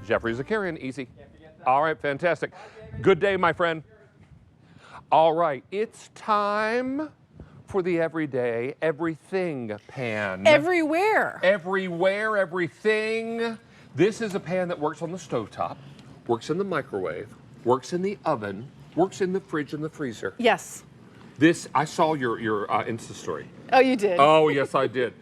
Jeffrey Zakarian, easy. All right, fantastic. Good day, my friend. All right, it's time for the everyday, everything pan. Everywhere. Everywhere, everything. This is a pan that works on the stovetop, works in the microwave, works in the oven, works in the fridge and the freezer. Yes. This, I saw your Insta story. Oh, you did? Oh, yes, I did.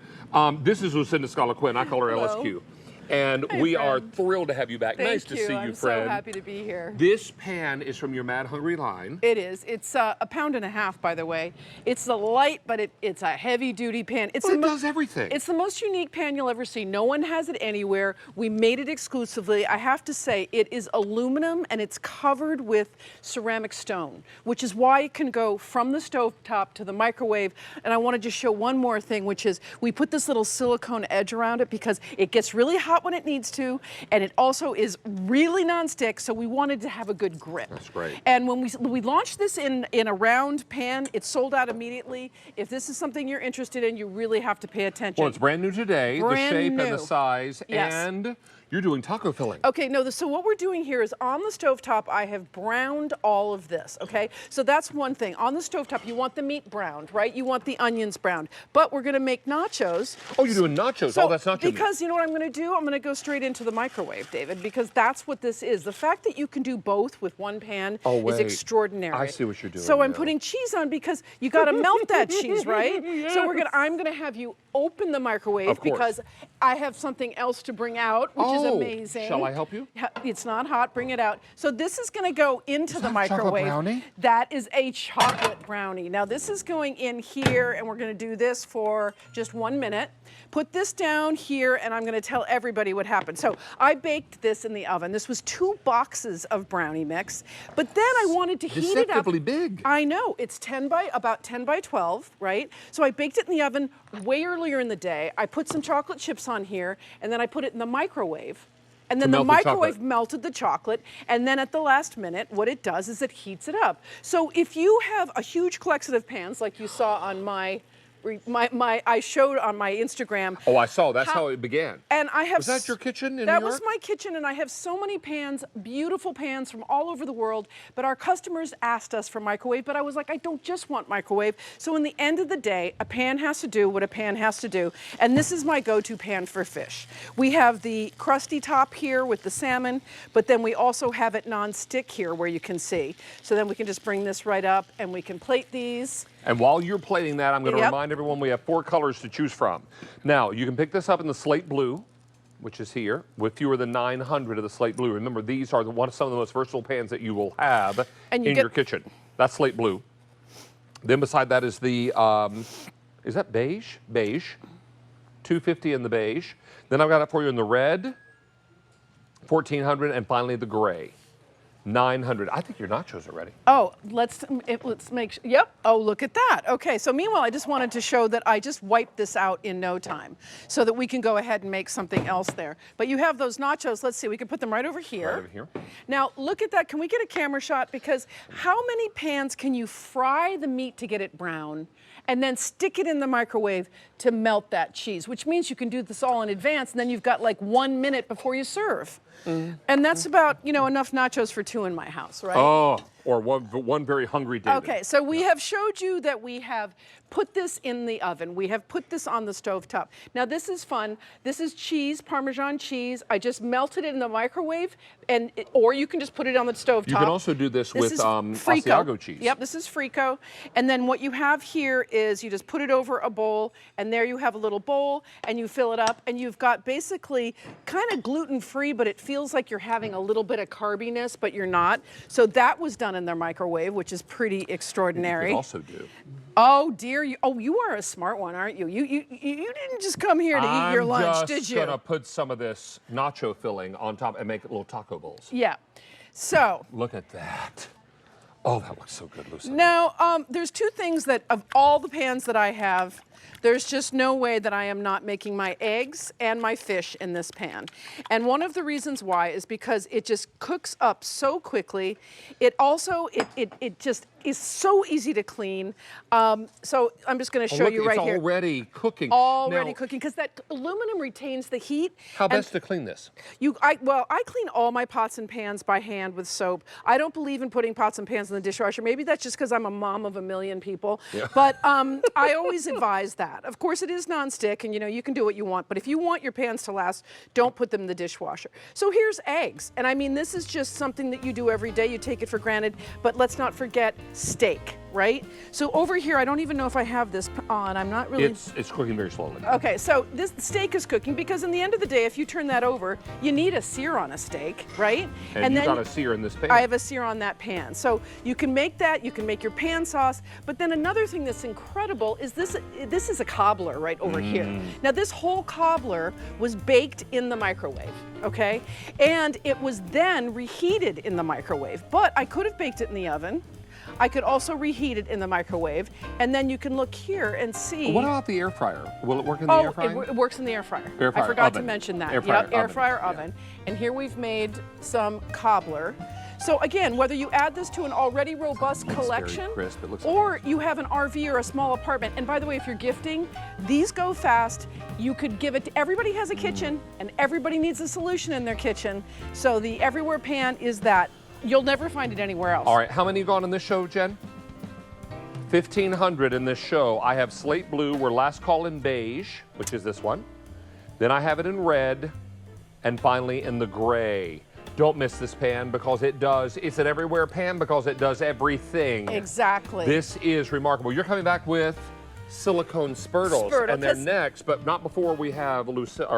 This is Lucinda Scala-Quinn. I call her Hello. LSQ. And Hey, we are friend. thrilled to have you back. Nice to see you, I'm friend. so happy to be here. This pan is from your Mad Hungry line. It is. It's a pound and a half, by the way. It's a light, but it's a heavy-duty pan. It does everything. It's the most unique pan you'll ever see. No one has it anywhere. We made it exclusively. I have to say, it is aluminum, and it's covered with ceramic stone, which is why it can go from the stovetop to the microwave. And I want to just show one more thing, which is we put this little silicone edge around it because it gets really hot when it needs to, and it also is really nonstick, so we wanted to have a good grip. That's great. And when we launched this in a round pan, it sold out immediately. If this is something you're interested in, you really have to pay attention. Well, it's brand new today, the shape and the size, yes. And you're doing taco filling. Okay, no, so what we're doing here is on the stovetop, I have browned all of this, okay? So that's one thing. On the stovetop, you want the meat browned, right? You want the onions browned. But we're gonna make nachos. Oh, you're doing nachos? So, oh, that's nacho because meat. you know what I'm gonna do? I'm gonna go straight into the microwave, David, because that's what this is. The fact that you can do both with one pan is extraordinary. I see what you're doing So I'm now. putting cheese on because you gotta melt that cheese, right? Yes. So I'm gonna have you open the microwave because I have something else to bring out, which is amazing. Shall I help you? It's not hot, bring it out. So this is gonna go into the microwave. Chocolate brownie? That is a chocolate brownie. Now this is going in here, and we're gonna do this for just 1 minute. Put this down here, and I'm gonna tell everybody what happened. So I baked this in the oven. This was 2 boxes of brownie mix, but then I wanted to heat it up. Deceptively big. I know, it's about 10 by 12, right? So I baked it in the oven way earlier in the day. I put some chocolate chips on here, and then I put it in the microwave. And then the microwave melted the chocolate, and then at the last minute, what it does is it heats it up. So if you have a huge collection of pans, like you saw on I showed on my Instagram. Oh, I saw. That's how it began. And I have. Was that your kitchen in New That York? was my kitchen, and I have so many pans, beautiful pans from all over the world. But our customers asked us for microwave, but I was like, I don't just want microwave. So in the end of the day, a pan has to do what a pan has to do. And this is my go-to pan for fish. We have the crusty top here with the salmon, but then we also have it non-stick here where you can see. So then we can just bring this right up, and we can plate these. And while you're plating that, I'm going to remind everyone we have 4 colors to choose from. Now, you can pick this up in the slate blue, which is here, with fewer than 900 of the slate blue. Remember, these are some of the most versatile pans that you will have in your kitchen. That's slate blue. Then beside that is the, is that beige? Beige. $250 in the beige. Then I've got it for you in the red, $1,400, and finally the gray. $900. I think your nachos are ready. Oh, let's make sure. Yep. Oh, look at that. Okay, so meanwhile, I just wanted to show that I just wiped this out in no time so that we can go ahead and make something else there. But you have those nachos. Let's see. We can put them right over here. Right over here. Now, look at that. Can we get a camera shot? Because how many pans can you fry the meat to get it brown and then stick it in the microwave to melt that cheese, which means you can do this all in advance, and then you've got like 1 minute before you serve. And that's about, enough nachos for 2 in my house, right? Oh, or one very hungry David. Okay, so we have showed you that we have put this in the oven. We have put this on the stovetop. Now this is fun. This is cheese, Parmesan cheese. I just melted it in the microwave, or you can just put it on the stovetop. You can also do this with Asiago cheese. Yep, this is Frico. And then what you have here is you just put it over a bowl, and there you have a little bowl, and you fill it up, and you've got basically kind of gluten-free, but it feels like you're having a little bit of carbiness, but you're not. So that was done in their microwave, which is pretty extraordinary. You could also do. Oh dear, you are a smart one, aren't you? You didn't just come here to eat your lunch, did you? I'm just gonna put some of this nacho filling on top and make little taco bowls. Yeah. So. Look at that. Oh, that looks so good, Lucinda. Now, there's 2 things that, of all the pans that I have, There's just no way that I am not making my eggs and my fish in this pan. And one of the reasons why is because it just cooks up so quickly. It also, it just is so easy to clean. So I'm just going to show you right here. It's already cooking. Already cooking, because that aluminum retains the heat. How best to clean this? Well, I clean all my pots and pans by hand with soap. I don't believe in putting pots and pans in the dishwasher. Maybe that's just because I'm a mom of a million people. Yeah. But I always advise that. Of course, it is nonstick, and you can do what you want. But if you want your pans to last, don't put them in the dishwasher. So here's eggs. And I mean, this is just something that you do every day. You take it for granted. But let's not forget steak, right? So over here, I don't even know if I have this on. I'm not really... It's cooking very slowly. Okay, so this steak is cooking because in the end of the day, if you turn that over, you need a sear on a steak, right? And you got a sear in this pan. I have a sear on that pan. So you can make that, you can make your pan sauce, but then another thing that's incredible is this is a cobbler right over here. Now this whole cobbler was baked in the microwave, okay? And it was then reheated in the microwave, but I could have baked it in the oven. I could also reheat it in the microwave, and then you can look here and see. What about the air fryer? Will it work in the air fryer? It works in the air fryer. Air fryer, I forgot oven. to mention that. Air fryer, air fryer oven. And here we've made some cobbler. So again, whether you add this to an already robust collection, very crisp. It looks or you have an RV or a small apartment, and by the way, if you're gifting, these go fast. You could give it to, everybody has a kitchen, and everybody needs a solution in their kitchen. So the Everywhere pan is that. You'll never find it anywhere else. All right, how many have gone in this show, Jen? 1,500 in this show. I have slate blue, we're last call in beige, which is this one. Then I have it in red, and finally in the gray. Don't miss this pan because it's an Everywhere pan because it does everything. Exactly. This is remarkable. You're coming back with silicone spurtles, and they're next, but not before we have Lucille.